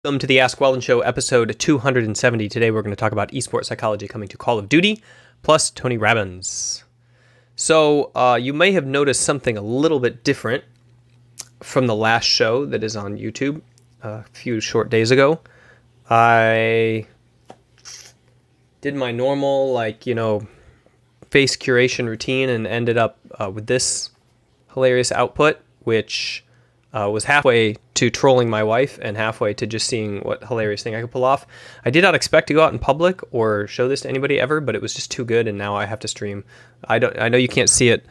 Welcome to the Ask Weldon Show, episode 270. Today we're going to talk about Esport Psychology coming to Call of Duty, plus Tony Robbins. So you may have noticed something a little bit different from the last show that is on YouTube a few short days ago. I did my normal, face curation routine and ended up with this hilarious output, which was halfway to trolling my wife and halfway to just seeing what hilarious thing I could pull off. I did not expect to go out in public or show this to anybody ever, but it was just too good, and now I have to stream. I know you can't see it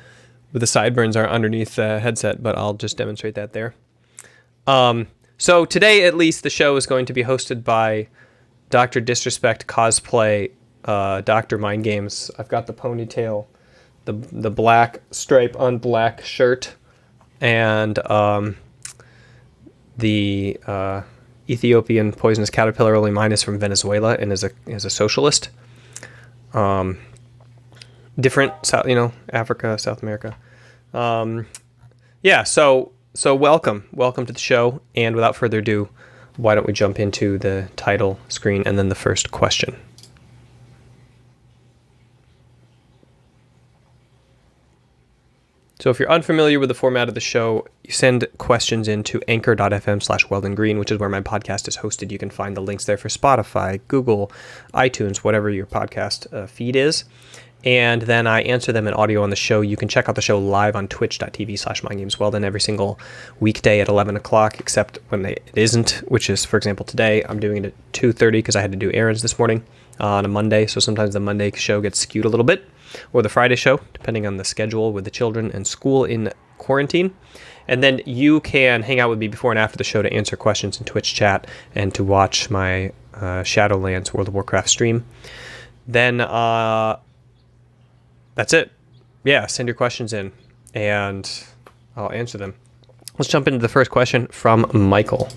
with the sideburns are underneath the headset, but I'll just demonstrate that there. So today, at least, the show is going to be hosted by Dr. Disrespect Cosplay, Dr. Mind Games. I've got the ponytail, the black stripe on black shirt, and the Ethiopian poisonous caterpillar, only mine is from Venezuela and is a socialist. Different, Africa, South America. So welcome to the show. And without further ado, why don't we jump into the title screen and then the first question. So if you're unfamiliar with the format of the show, you send questions into anchor.fm/Weldon Green, which is where my podcast is hosted. You can find the links there for Spotify, Google, iTunes, whatever your podcast feed is. And then I answer them in audio on the show. You can check out the show live on twitch.tv/MyGamesWeldon every single weekday at 11 o'clock, except when it isn't, which is, for example, today. I'm doing it at 2:30 because I had to do errands this morning on a Monday. So sometimes the Monday show gets skewed a little bit, or the Friday show, depending on the schedule with the children and school in quarantine. And then you can hang out with me before and after the show to answer questions in Twitch chat and to watch my Shadowlands World of Warcraft stream. Then that's it. Yeah, send your questions in and I'll answer them. Let's jump into the first question from Michael.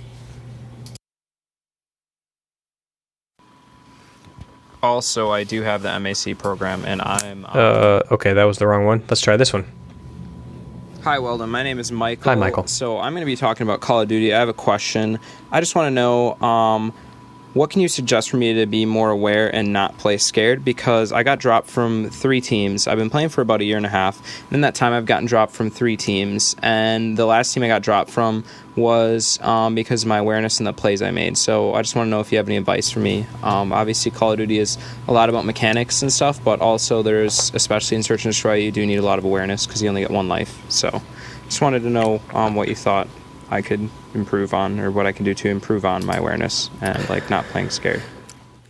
Also, I do have the MAC program, and I'm... Okay, that was the wrong one. Let's try this one. Hi, Weldon. My name is Michael. Hi, Michael. So I'm going to be talking about Call of Duty. I have a question. I just want to know, what can you suggest for me to be more aware and not play scared? Because I got dropped from 3 teams. I've been playing for about a year and a half. And in that time, I've gotten dropped from 3 teams. And the last team I got dropped from was because of my awareness and the plays I made. So I just want to know if you have any advice for me. Obviously, Call of Duty is a lot about mechanics and stuff, but also there's, especially in Search and Destroy, you do need a lot of awareness because you only get 1 life. So just wanted to know what you thought I could improve on, or what I can do to improve on my awareness and not playing scared.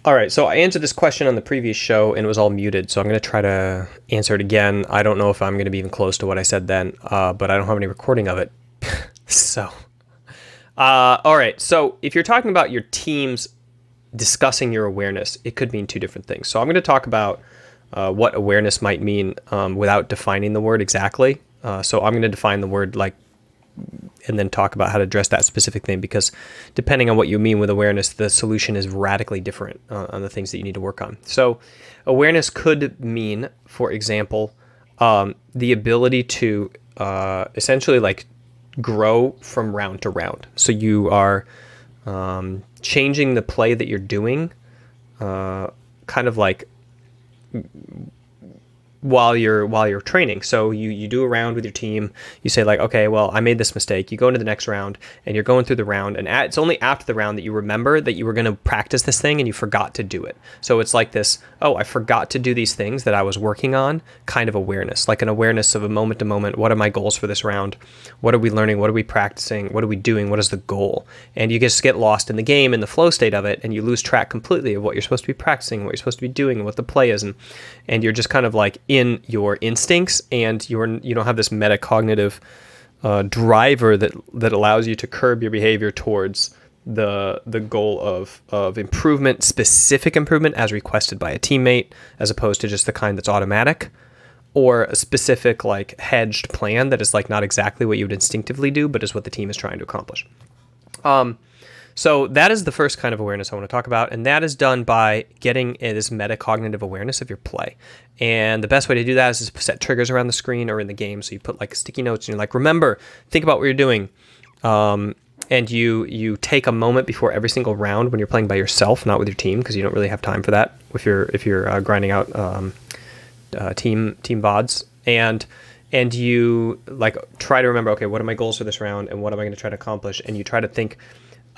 All right, so I answered this question on the previous show and it was all muted, so I'm going to try to answer it again. I don't know if I'm going to be even close to what I said then, but I don't have any recording of it. So, all right, so if you're talking about your teams discussing your awareness, it could mean 2 different things. So I'm going to talk about what awareness might mean without defining the word exactly. So I'm going to define the word and then talk about how to address that specific thing, because depending on what you mean with awareness, the solution is radically different on the things that you need to work on. So awareness could mean, for example, the ability to essentially grow from round to round. So you are changing the play that you're doing kind of while you're training. So you do a round with your team, you say okay, well, I made this mistake. You go into the next round and you're going through the round, and it's only after the round that you remember that you were going to practice this thing and you forgot to do it. So it's like this, I forgot to do these things that I was working on, kind of awareness, like an awareness of a moment to moment. What are my goals for this round? What are we learning? What are we practicing? What are we doing? What is the goal? And you just get lost in the game, in the flow state of it, and you lose track completely of what you're supposed to be practicing, what you're supposed to be doing, and what the play is. And you're just kind of in your instincts, and you don't have this metacognitive driver that allows you to curb your behavior towards the goal of improvement, specific improvement as requested by a teammate, as opposed to just the kind that's automatic, or a specific hedged plan that is not exactly what you would instinctively do, but is what the team is trying to accomplish. So that is the first kind of awareness I want to talk about, and that is done by getting this metacognitive awareness of your play. And the best way to do that is to set triggers around the screen or in the game. So you put sticky notes and you're remember, think about what you're doing. and you take a moment before every single round when you're playing by yourself, not with your team, because you don't really have time for that if you're grinding out team VODs, and you like try to remember, okay, what are my goals for this round, and what am I going to try to accomplish, and you try to think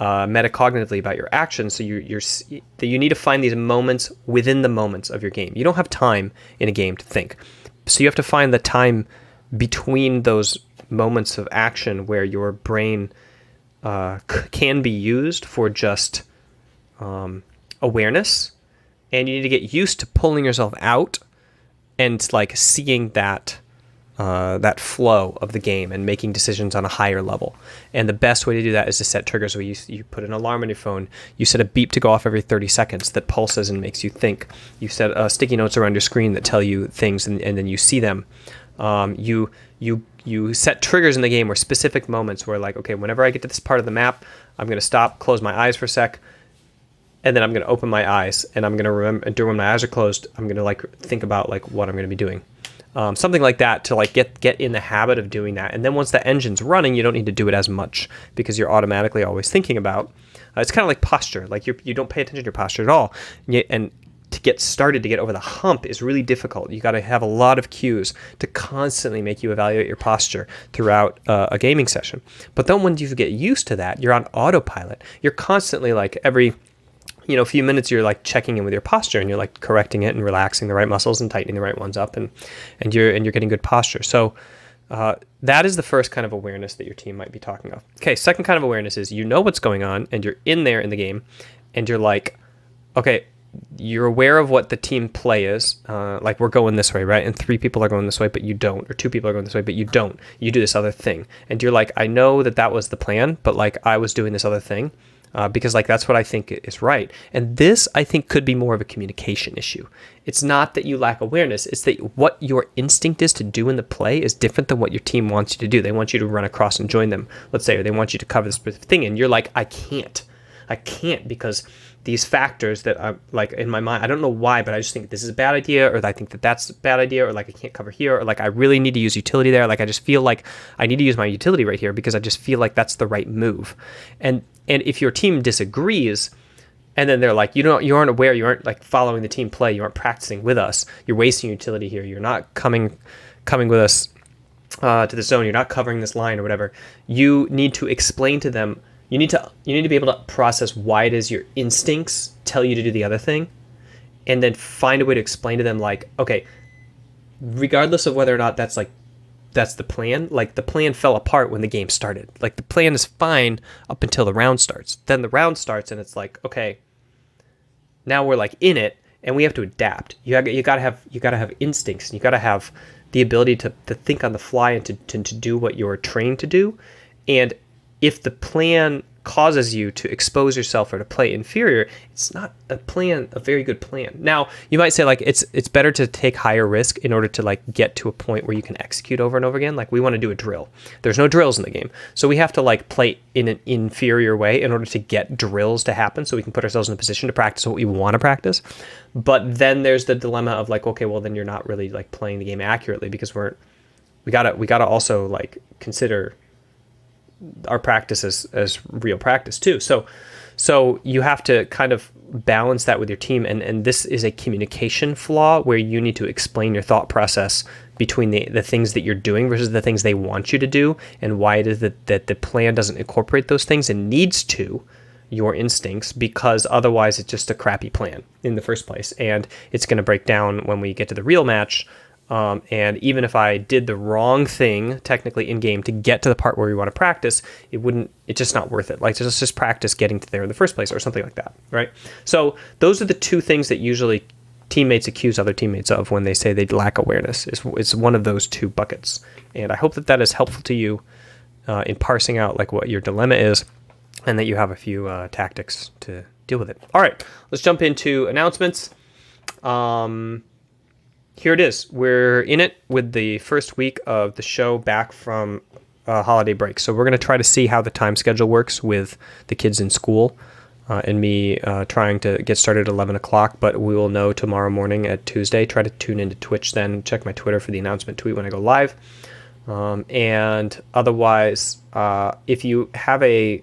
metacognitively about your actions. So you need to find these moments within the moments of your game. You don't have time in a game to think, so you have to find the time between those moments of action where your brain can be used for just awareness, and you need to get used to pulling yourself out and like seeing that flow of the game and making decisions on a higher level. And the best way to do that is to set triggers. So you put an alarm on your phone, you set a beep to go off every 30 seconds that pulses and makes you think. You set sticky notes around your screen that tell you things, and then you see them. You set triggers in the game, or specific moments where, like, okay, whenever I get to this part of the map, I'm going to stop, close my eyes for a sec, and then I'm going to open my eyes, and I'm going to remember, and when my eyes are closed, I'm going to like think about like what I'm going to be doing. Something like that, to like get in the habit of doing that. And then once the engine's running, you don't need to do it as much because you're automatically always thinking about. It's kind of like posture. Like you don't pay attention to your posture at all, and to get started, to get over the hump, is really difficult. You got to have a lot of cues to constantly make you evaluate your posture throughout a gaming session. But then when you get used to that, you're on autopilot. You're constantly like every few minutes, you're like checking in with your posture, and you're like correcting it and relaxing the right muscles and tightening the right ones up, and you're getting good posture. So that is the first kind of awareness that your team might be talking of. Okay, second kind of awareness is you know what's going on, and you're in there in the game, and you're like, okay, you're aware of what the team play is. Like, we're going this way, right? And 3 people are going this way, but you don't. Or 2 people are going this way, but you don't. You do this other thing. And you're like, I know that was the plan, but like I was doing this other thing. Because like that's what I think is right. And this, I think, could be more of a communication issue. It's not that you lack awareness. It's that what your instinct is to do in the play is different than what your team wants you to do. They want you to run across and join them, let's say, or they want you to cover this specific thing. And you're like, I can't because these factors that are like in my mind, I don't know why, but I just think this is a bad idea, or I think that that's a bad idea, or like I can't cover here, or like I really need to use utility there. Like I just feel like I need to use my utility right here because I just feel like that's the right move. And if your team disagrees, and then they're like, you aren't aware, you aren't like following the team play, you aren't practicing with us, you're wasting utility here, you're not coming with us to the zone, you're not covering this line or whatever. You need to explain to them. You need to be able to process why it is your instincts tell you to do the other thing, and then find a way to explain to them, like, okay, regardless of whether or not that's the plan, like the plan fell apart when the game started. Like the plan is fine up until the round starts. Then the round starts and it's like, okay, now we're like in it and we have to adapt. You gotta have instincts, and you gotta have the ability to think on the fly and to do what you're trained to do. And if the plan causes you to expose yourself or to play inferior, it's not a very good plan. Now, you might say like it's better to take higher risk in order to like get to a point where you can execute over and over again. Like we want to do a drill. There's no drills in the game. So we have to like play in an inferior way in order to get drills to happen, so we can put ourselves in a position to practice what we want to practice. But then there's the dilemma of like, okay, well then you're not really like playing the game accurately, because we gotta also like consider our practice as real practice too. So you have to kind of balance that with your team, and this is a communication flaw where you need to explain your thought process between the things that you're doing versus the things they want you to do, and why it is that the plan doesn't incorporate those things and needs to your instincts, because otherwise it's just a crappy plan in the first place, and it's going to break down when we get to the real match. And even if I did the wrong thing technically in game to get to the part where we want to practice, it's just not worth it. Like just practice getting to there in the first place or something like that, right? So those are the 2 things that usually teammates accuse other teammates of when they say they lack awareness. It's one of those 2 buckets. And I hope that is helpful to you in parsing out like what your dilemma is, and that you have a few tactics to deal with it. All right, let's jump into announcements. Here it is. We're in it with the first week of the show back from holiday break. So we're going to try to see how the time schedule works with the kids in school and me trying to get started at 11 o'clock. But we will know tomorrow morning at Tuesday. Try to tune into Twitch then. Check my Twitter for the announcement tweet when I go live. And otherwise, if you have a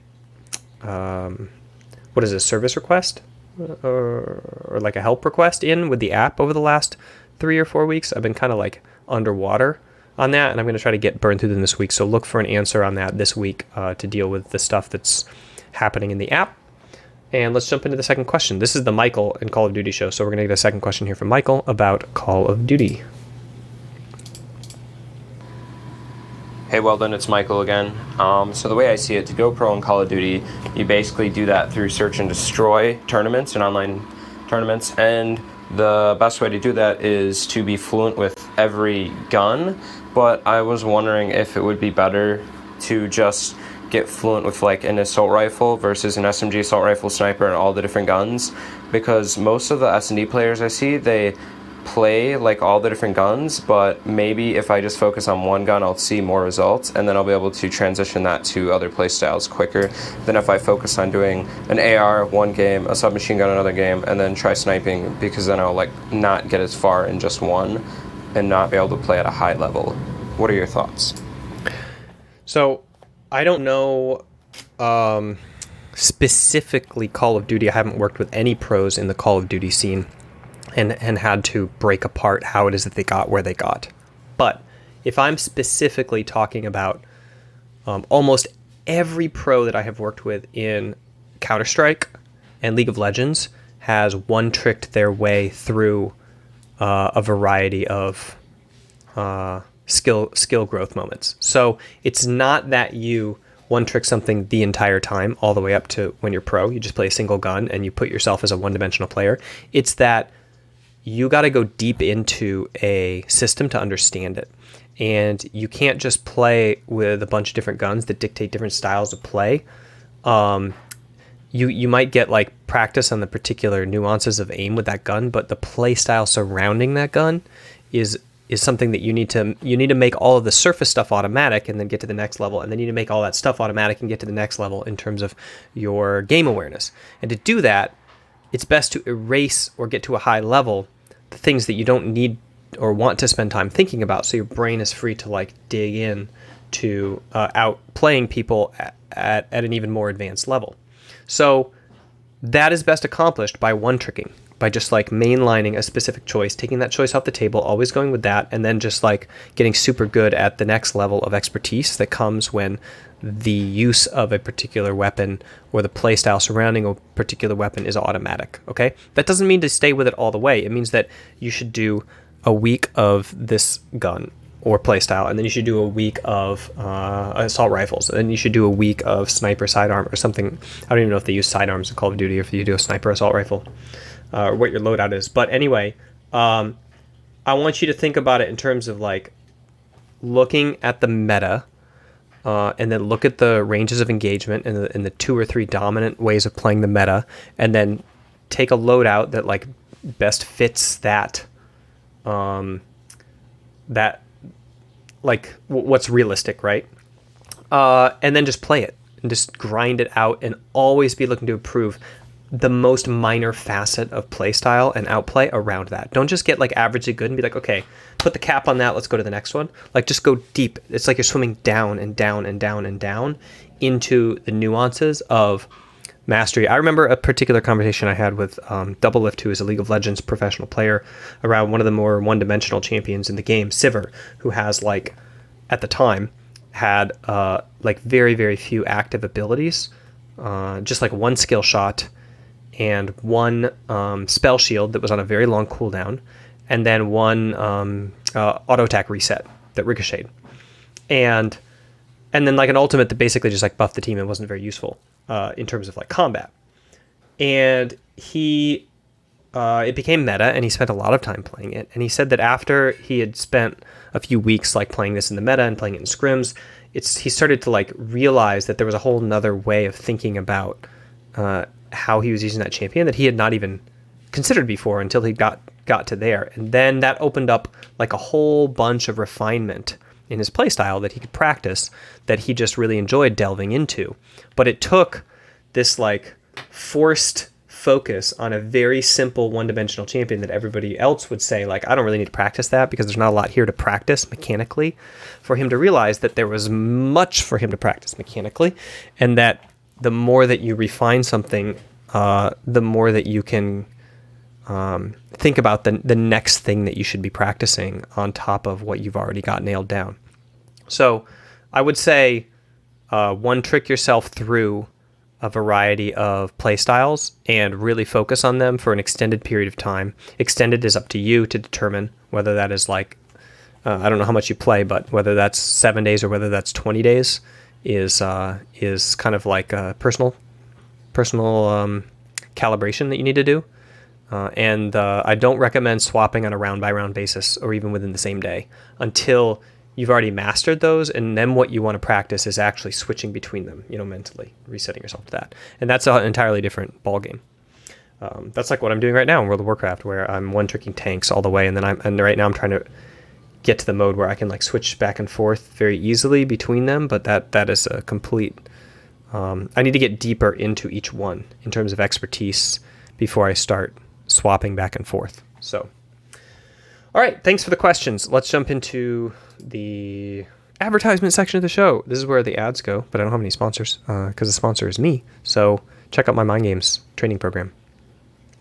what is it, service request or like a help request in with the app over the last 3 or 4 weeks. I've been kind of like underwater on that, and I'm going to try to get burned through them this week. So look for an answer on that this week to deal with the stuff that's happening in the app. And let's jump into the second question. This is the Michael and Call of Duty show. So we're going to get a second question here from Michael about Call of Duty. Hey Weldon, it's Michael again. So the way I see it, to go pro in Call of Duty, you basically do that through search and destroy tournaments and online tournaments, and the best way to do that is to be fluent with every gun, but I was wondering if it would be better to just get fluent with like an assault rifle versus an SMG assault rifle, sniper, and all the different guns, because most of the S&D players I see, they play like all the different guns, but maybe if I just focus on one gun, I'll see more results, and then I'll be able to transition that to other play styles quicker than if I focus on doing an AR one game, a submachine gun another game, and then try sniping, because then I'll like not get as far in just one and not be able to play at a high level. What are your thoughts? So I don't know specifically Call of Duty. I haven't worked with any pros in the Call of Duty scene and had to break apart how it is that they got where they got. But if I'm specifically talking about almost every pro that I have worked with in Counter-Strike and League of Legends has one-tricked their way through a variety of skill growth moments. So it's not that you one-trick something the entire time all the way up to when you're pro. You just play a single gun and you put yourself as a one-dimensional player. It's that you got to go deep into a system to understand it. And you can't just play with a bunch of different guns that dictate different styles of play. You might get like practice on the particular nuances of aim with that gun, but the play style surrounding that gun is something that you need to make all of the surface stuff automatic and then get to the next level, and then you need to make all that stuff automatic and get to the next level in terms of your game awareness. And to do that, it's best to erase or get to a high level the things that you don't need or want to spend time thinking about, so your brain is free to like dig in to outplaying people at an even more advanced level. So that is best accomplished by one-tricking, by just like mainlining a specific choice, taking that choice off the table, always going with that, and then just like getting super good at the next level of expertise that comes when the use of a particular weapon or the playstyle surrounding a particular weapon is automatic, okay? That doesn't mean to stay with it all the way. It means that you should do a week of this gun or playstyle, and then you should do a week of assault rifles, and then you should do a week of sniper sidearm or something. I don't even know if they use sidearms in Call of Duty or if you do a sniper assault rifle or what your loadout is. But anyway, I want you to think about it in terms of like looking at the meta, and then look at the ranges of engagement and the 2 or 3 dominant ways of playing the meta, and then take a loadout that like best fits that like what's realistic, right? And then just play it and just grind it out, and always be looking to improve the most minor facet of play style and outplay around that. Don't just get like averagely good and be like, okay, put the cap on that, let's go to the next one. Like just go deep. It's like you're swimming down and down and down and down into the nuances of mastery. I remember a particular conversation I had with Double Lift, who is a League of Legends professional player, around one of the more one-dimensional champions in the game, Sivir, who has like, at the time, had like very, very few active abilities, just like one skill shot and one spell shield that was on a very long cooldown, and then one auto attack reset that ricocheted, and then like an ultimate that basically just like buffed the team and wasn't very useful in terms of like combat. And he it became meta, and he spent a lot of time playing it. And he said that after he had spent a few weeks like playing this in the meta and playing it in scrims, he started to like realize that there was a whole nother way of thinking about how he was using that champion that he had not even considered before until he got to there. And then that opened up like a whole bunch of refinement in his playstyle that he could practice, that he just really enjoyed delving into. But it took this like forced focus on a very simple one-dimensional champion that everybody else would say, like, I don't really need to practice that because there's not a lot here to practice mechanically, for him to realize that there was much for him to practice mechanically, and that the more that you refine something, the more that you can think about the next thing that you should be practicing on top of what you've already got nailed down. So I would say, one, trick yourself through a variety of play styles and really focus on them for an extended period of time. Extended is up to you to determine whether that is like, I don't know how much you play, but whether that's 7 days or whether that's 20 days is kind of like a personal calibration that you need to do. And I don't recommend swapping on a round by round basis or even within the same day until you've already mastered those. And then what you want to practice is actually switching between them, mentally resetting yourself to that. And that's an entirely different ballgame. That's like what I'm doing right now in World of Warcraft, where I'm one tricking tanks all the way. And then right now I'm trying to get to the mode where I can like switch back and forth very easily between them. But that is a complete, I need to get deeper into each one in terms of expertise before I start swapping back and forth. So, all right, thanks for the questions. Let's jump into the advertisement section of the show. This is where the ads go, but I don't have any sponsors because the sponsor is me. So check out my Mind Games training program,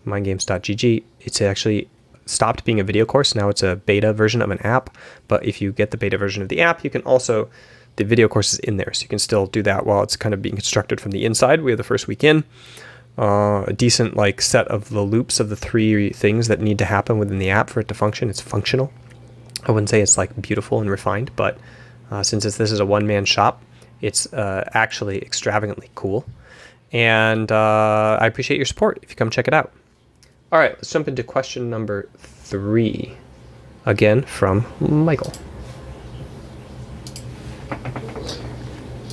mindgames.gg. It's actually stopped being a video course. Now it's a beta version of an app, but if you get the beta version of the app, you can also, the video course is in there, so you can still do that while it's kind of being constructed from the inside. We have the first week in. A decent like set of the loops of the 3 things that need to happen within the app for it to function. It's functional. I wouldn't say it's like beautiful and refined, but since this is a one-man shop, it's actually extravagantly cool. And I appreciate your support if you come check it out. All right, let's jump into question number 3, again from Michael.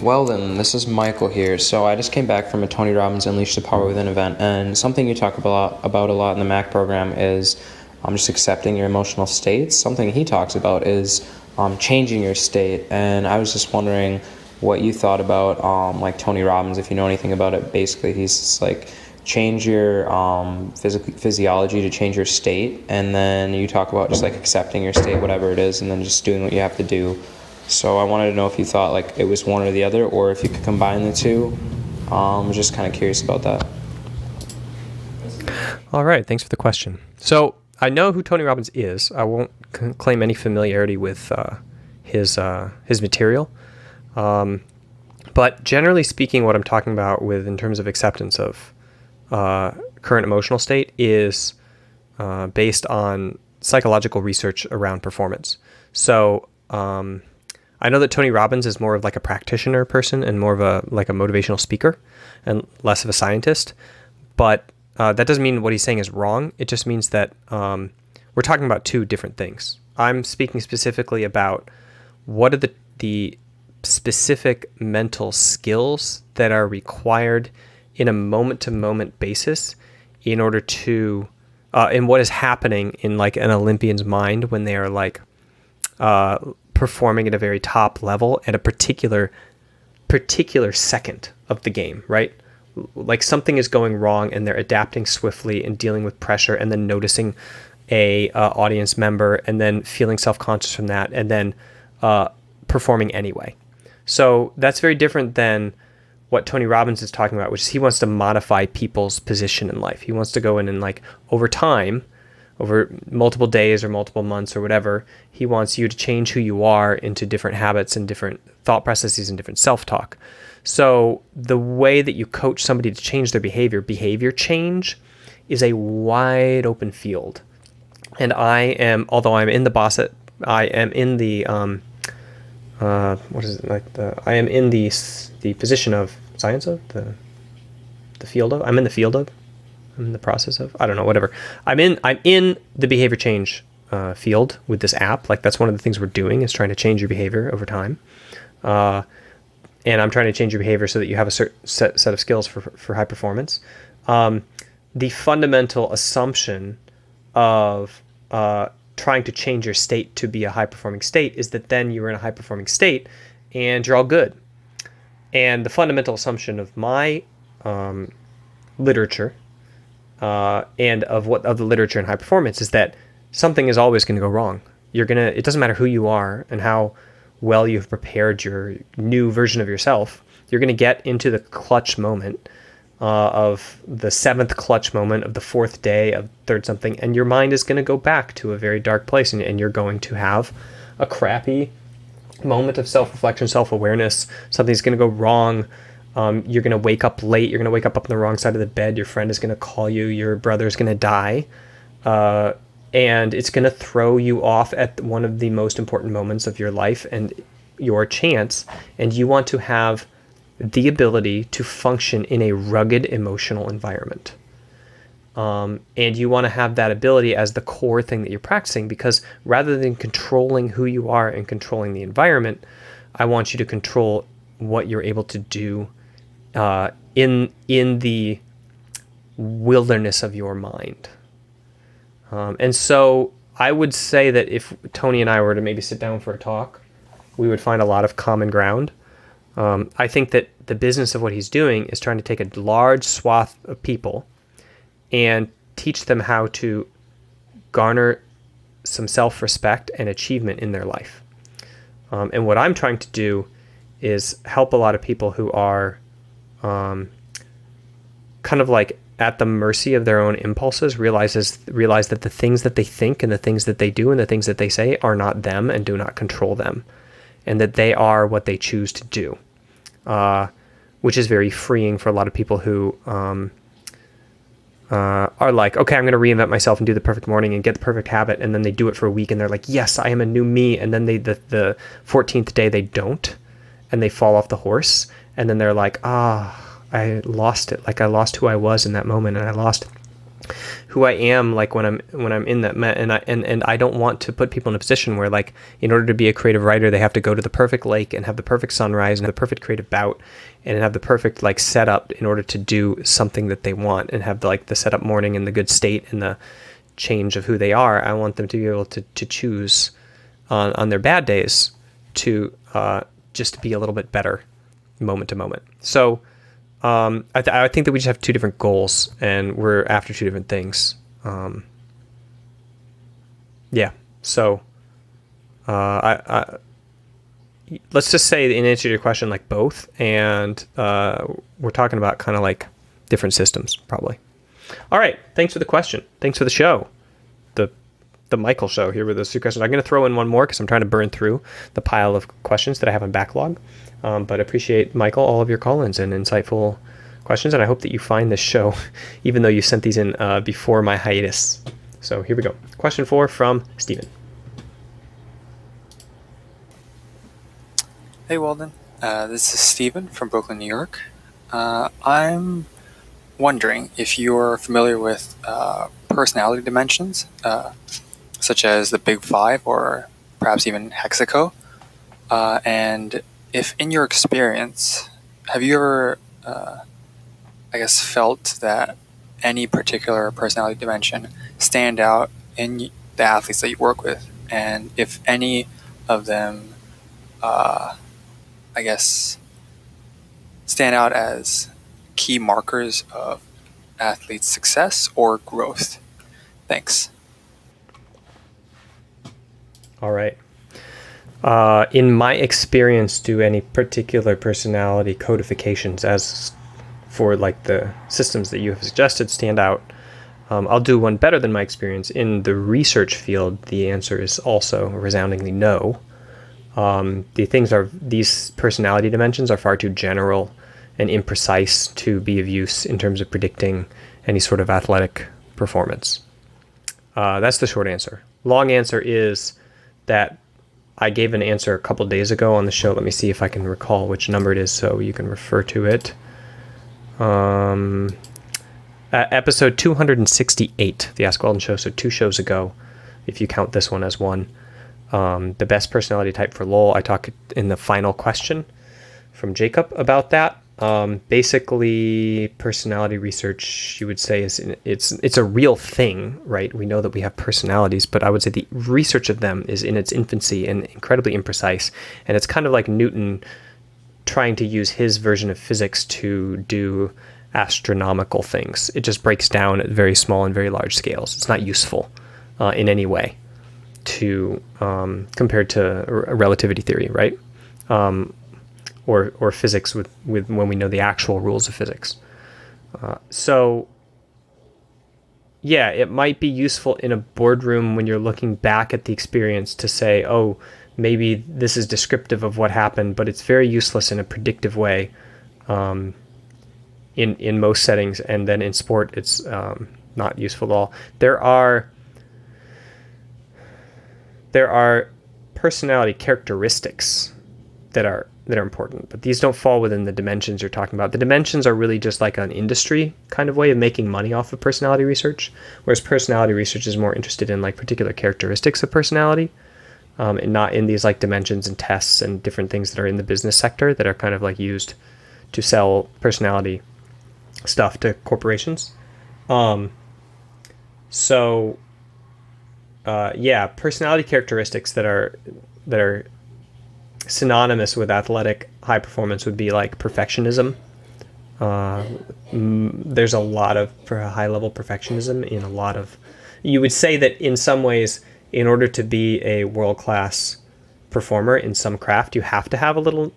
Weldon, this is Michael here. So I just came back from a Tony Robbins Unleash the Power Within event, and something you talk about a lot in the MAC program is just accepting your emotional states. Something he talks about is changing your state, and I was just wondering what you thought about like Tony Robbins, if you know anything about it. Basically, he's just like, change your physiology to change your state, and then you talk about just like accepting your state, whatever it is, and then just doing what you have to do. So I wanted to know if you thought like it was one or the other, or if you could combine the two. I was just kind of curious about that. All right, thanks for the question. So I know who Tony Robbins is. I won't claim any familiarity with his material. But generally speaking, what I'm talking about in terms of acceptance of current emotional state is based on psychological research around performance. So I know that Tony Robbins is more of like a practitioner person and more of a motivational speaker and less of a scientist. But that doesn't mean what he's saying is wrong. It just means that we're talking about 2 different things. I'm speaking specifically about what are the specific mental skills that are required in a moment-to-moment basis in order to, in what is happening in like an Olympian's mind when they are like performing at a very top level at a particular second of the game, right? Like something is going wrong and they're adapting swiftly and dealing with pressure and then noticing a audience member and then feeling self-conscious from that and then performing anyway. So that's very different than what Tony Robbins is talking about, which is he wants to modify people's position in life. He wants to go in and like over time, over multiple days or multiple months or whatever, he wants you to change who you are into different habits and different thought processes and different self-talk. So the way that you coach somebody to change their behavior change is a wide open field. And although I'm in the I am in the, I am in the position of science of, the field of, I'm in the field of, I'm in the process of, I don't know, whatever. I'm in the behavior change field with this app. Like that's one of the things we're doing is trying to change your behavior over time. And I'm trying to change your behavior so that you have a certain set of skills for high performance. The fundamental assumption of trying to change your state to be a high-performing state is that then you're in a high-performing state and you're all good. And the fundamental assumption of my literature and of the literature in high performance is that something is always going to go wrong. It doesn't matter who you are and how well you've prepared your new version of yourself. You're going to get into the clutch moment of the 7th clutch moment of the 4th day of 3rd something, and your mind is going to go back to a very dark place, and you're going to have a crappy moment of self-reflection, self-awareness. Something's going to go wrong. You're going to wake up late. You're going to wake up on the wrong side of the bed. Your friend is going to call you. Your brother's going to die. And it's going to throw you off at one of the most important moments of your life and your chance. And you want to have the ability to function in a rugged emotional environment. And you want to have that ability as the core thing that you're practicing, because rather than controlling who you are and controlling the environment, I want you to control what you're able to do in the wilderness of your mind. And so I would say that if Tony and I were to maybe sit down for a talk, we would find a lot of common ground. I think that the business of what he's doing is trying to take a large swath of people and teach them how to garner some self-respect and achievement in their life. And what I'm trying to do is help a lot of people who are kind of like at the mercy of their own impulses, realize that the things that they think and the things that they do and the things that they say are not them and do not control them, and that they are what they choose to do, which is very freeing for a lot of people who are like, okay, I'm going to reinvent myself and do the perfect morning and get the perfect habit, and then they do it for a week and they're like, yes, I am a new me, and then the 14th day they don't, and they fall off the horse, and then they're like, I lost it. Like I lost who I was in that moment, and I lost who I am like when I'm in that and I don't want to put people in a position where, like, in order to be a creative writer, they have to go to the perfect lake and have the perfect sunrise and have the perfect creative bout and have the perfect like setup in order to do something that they want, and have the setup morning and the good state and the change of who they are. I want them to be able to choose on their bad days to just be a little bit better moment to moment. So I think that we just have two different goals, and we're after two different things. So let's just say, in answer to your question, like both, and we're talking about kind of like different systems, probably. All right, thanks for the question. Thanks for the show. The Michael show here with those two questions. I'm going to throw in one more because I'm trying to burn through the pile of questions that I have on backlog. But appreciate, Michael, all of your call-ins and insightful questions, and I hope that you find this show, even though you sent these in before my hiatus. So here we go. Question 4 from Steven. Hey, Weldon. This is Steven from Brooklyn, New York. I'm wondering if you're familiar with personality dimensions, such as the Big Five or perhaps even Hexaco, and if in your experience, have you ever, felt that any particular personality dimension stand out in the athletes that you work with? And if any of them, stand out as key markers of athletes' success or growth? Thanks. All right. In my experience, do any particular personality codifications, as for like the systems that you have suggested, stand out? I'll do one better than my experience. In the research field, the answer is also resoundingly no. These personality dimensions are far too general and imprecise to be of use in terms of predicting any sort of athletic performance. That's the short answer. Long answer is that I gave an answer a couple days ago on the show. Let me see if I can recall which number it is so you can refer to it. Episode 268, the Ask Weldon show, so 2 shows ago, if you count this one as one. The best personality type for LOL, I talk in the final question from Jacob about that. Basically, personality research, you would say, it's a real thing, right? We know that we have personalities, but I would say the research of them is in its infancy and incredibly imprecise. And it's kind of like Newton trying to use his version of physics to do astronomical things. It just breaks down at very small and very large scales. It's not useful in any way compared to relativity theory, right? or physics with when we know the actual rules of physics. So yeah, it might be useful in a boardroom when you're looking back at the experience to say, oh, maybe this is descriptive of what happened, but it's very useless in a predictive way in most settings. And then in sport, it's not useful at all. There are personality characteristics that are important, but these don't fall within the dimensions you're talking about. The dimensions are really just like an industry kind of way of making money off of personality research, whereas personality research is more interested in like particular characteristics of personality, and not in these like dimensions and tests and different things that are in the business sector that are kind of like used to sell personality stuff to corporations. Personality characteristics that are synonymous with athletic high performance would be like perfectionism. There's a lot of high level perfectionism in a lot of, you would say that in some ways, in order to be a world-class performer in some craft, you have to have a little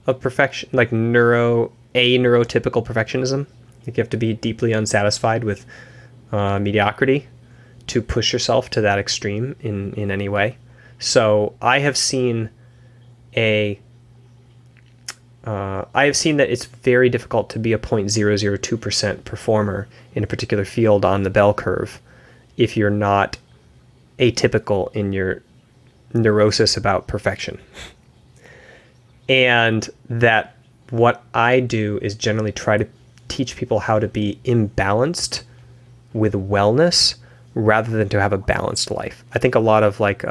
of perfection, like neurotypical perfectionism. Like you have to be deeply unsatisfied with mediocrity to push yourself to that extreme in any way. So I have seen that it's very difficult to be a 0.002% performer in a particular field on the bell curve if you're not atypical in your neurosis about perfection. And that what I do is generally try to teach people how to be imbalanced with wellness rather than to have a balanced life. I think a lot of like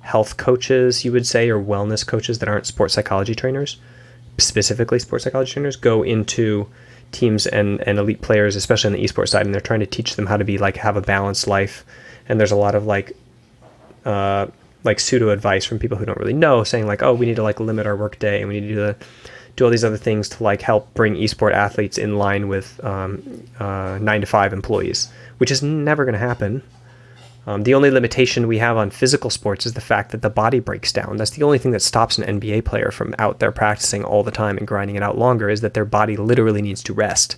health coaches, you would say, or wellness coaches that aren't sports psychology trainers, specifically sports psychology trainers, go into teams and elite players, especially on the esports side, and they're trying to teach them how to be like have a balanced life. And there's a lot of like pseudo advice from people who don't really know, saying like, oh, we need to like limit our work day and we need to do all these other things to like help bring esport athletes in line with 9-to-5 employees, which is never going to happen. The only limitation we have on physical sports is the fact that the body breaks down. That's the only thing that stops an NBA player from out there practicing all the time and grinding it out longer, is that their body literally needs to rest.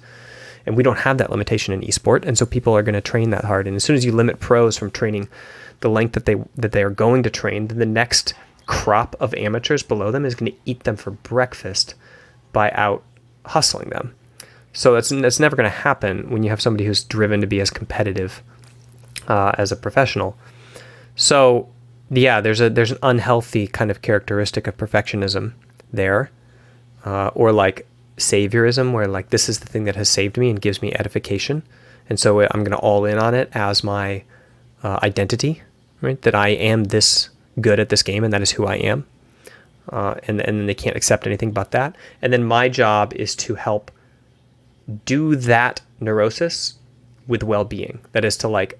And we don't have that limitation in esport, and so people are going to train that hard. And as soon as you limit pros from training the length that they are going to train, then the next crop of amateurs below them is going to eat them for breakfast by out hustling them. So that's never going to happen when you have somebody who's driven to be as competitive as a professional. So yeah, there's an unhealthy kind of characteristic of perfectionism there, or like saviorism, where like this is the thing that has saved me and gives me edification, and so I'm going to all in on it as my identity, right? That I am this good at this game and that is who I am, and then they can't accept anything but that. And then my job is to help do that neurosis with well-being. That is to like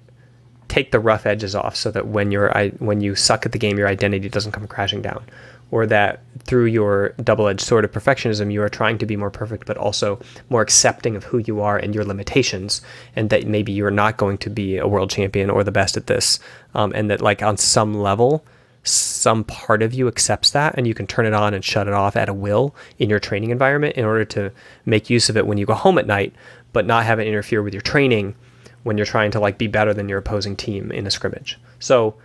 take the rough edges off, so that when you suck at the game, your identity doesn't come crashing down, or that through your double-edged sword of perfectionism, you are trying to be more perfect, but also more accepting of who you are and your limitations, and that maybe you're not going to be a world champion or the best at this, and that like on some level, some part of you accepts that, and you can turn it on and shut it off at a will in your training environment in order to make use of it when you go home at night, but not have it interfere with your training when you're trying to like be better than your opposing team in a scrimmage. So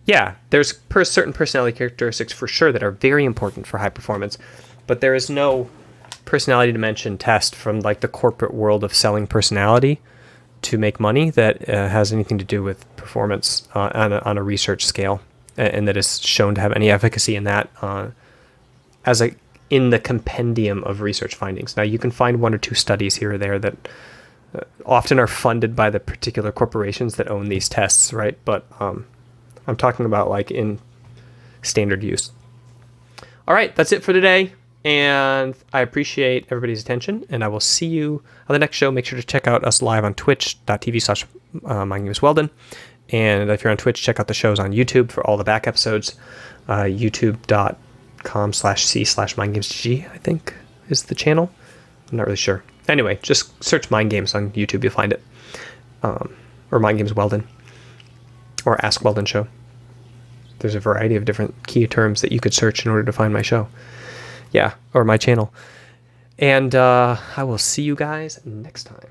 yeah, there's certain personality characteristics for sure that are very important for high performance, but there is no personality dimension test from like the corporate world of selling personality to make money that has anything to do with performance on a research scale, and that is shown to have any efficacy in that in the compendium of research findings. Now you can find one or two studies here or there that often are funded by the particular corporations that own these tests, right? But I'm talking about like in standard use. All right, that's it for today, and I appreciate everybody's attention, and I will see you on the next show. Make sure to check out us live on twitch.tv/mygamesweldon, and if you're on Twitch, check out the shows on YouTube for all the back episodes. youtube.com/c/mindgamesgg, I think is the channel. I'm not really sure. Anyway, just search Mind Games on YouTube, you'll find it. Or Mind Games Weldon. Or Ask Weldon Show. there's a variety of different key terms that you could search in order to find my show. Yeah, or my channel. And I will see you guys next time.